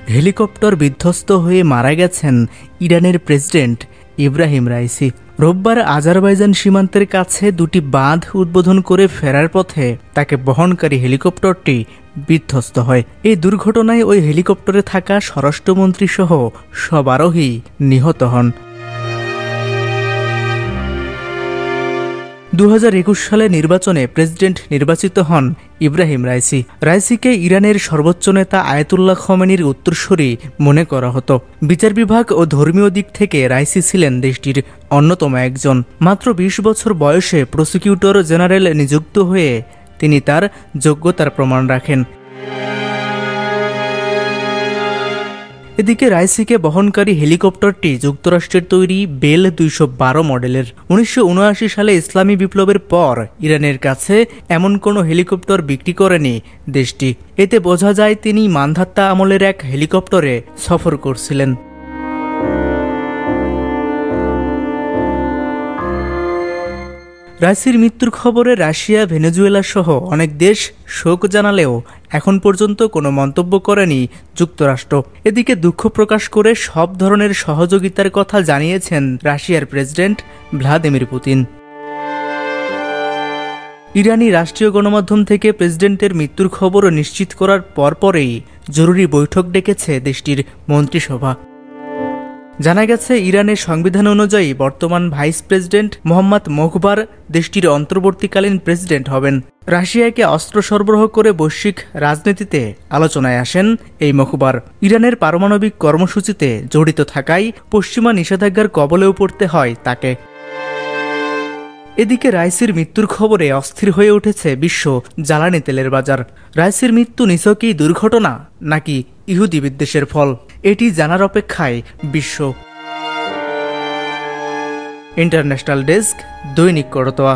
Helicopter বিধ্বস্ত হয়ে মারা গেছেন ইরানের প্রেসিডেন্ট ইব্রাহিম রাইসি। রোববার আজারবাইজান সীমান্তের কাছে দুটি বাঁধ উদ্বোধন করে ফেরার পথে তাকে বহনকারী হেলিকপ্টারটি বিধ্বস্ত হয়। এই দুর্ঘটনায় ওই হেলিকপ্টারে থাকা স্বরাষ্ট্রমন্ত্রী সহ সব আরোহী নিহত হন। 2021 সালে নির্বাচনে প্রেসিডেন্ট নির্বাচিত হন ইব্রাহিম রাইসি। রাইসিকে ইরানের সর্বোচ্চ নেতা আয়াতুল্লাহ খমেনির উত্তরসূরি মনে করা হতো। বিচার বিভাগ ও ধর্মীয় দিক থেকে রাইসি ছিলেন দেশটির অন্যতম একজন। মাত্র 20 বছর বয়সে প্রসিকিউটর জেনারেল নিযুক্ত হয়ে তিনি তার যোগ্যতার প্রমাণ রাখেন। এদিকে রাইসিকে বহনকারী হেলিকপ্টারটি যুক্তরাষ্ট্রের তৈরি বেল 212 মডেলের। 1979 সালে ইসলামী বিপ্লবের পর ইরানের কাছে এমন কোনো হেলিকপ্টার বিক্রি করেনি দেশটি। এতে বোঝা যায় তিনি মানধাত্তা আমলের এক হেলিকপ্টারে সফর করছিলেন। রাইসির মৃত্যুর খবরে রাশিয়া, ভেনেজুয়েলা সহ অনেক দেশ শোক জানালেও এখন পর্যন্ত কোনো মন্তব্য করেনি যুক্তরাষ্ট্র। এদিকে দুঃখ প্রকাশ করে সব ধরনের সহযোগিতার কথা জানিয়েছেন রাশিয়ার প্রেসিডেন্ট ভ্লাদিমির পুতিন। ইরানি রাষ্ট্রীয় গণমাধ্যম থেকে প্রেসিডেন্টের মৃত্যুর খবর নিশ্চিত করার পরপরেই জরুরি বৈঠক ডেকেছে দেশটির মন্ত্রিসভা। জানা গেছে, ইরানের সংবিধান অনুযায়ী বর্তমান ভাইস প্রেসিডেন্ট মোহাম্মদ মোখবার দেশটির অন্তর্বর্তীকালীন প্রেসিডেন্ট হবেন। রাশিয়াকে অস্ত্র সরবরাহ করে বৈশ্বিক রাজনীতিতে আলোচনায় আসেন এই মোখবার। ইরানের পারমাণবিক কর্মসূচিতে জড়িত থাকায় পশ্চিমা নিষেধাজ্ঞার কবলেও পড়তে হয় তাকে। এদিকে রাইসির মৃত্যুর খবরে অস্থির হয়ে উঠেছে বিশ্ব জ্বালানি তেলের বাজার। রাইসির মৃত্যু নিছকই দুর্ঘটনা নাকি ইহুদি বিদ্বেষের ফল, এটি জানার অপেক্ষায় বিশ্ব। ইন্টারন্যাশনাল ডেস্ক, দৈনিক করতোয়া।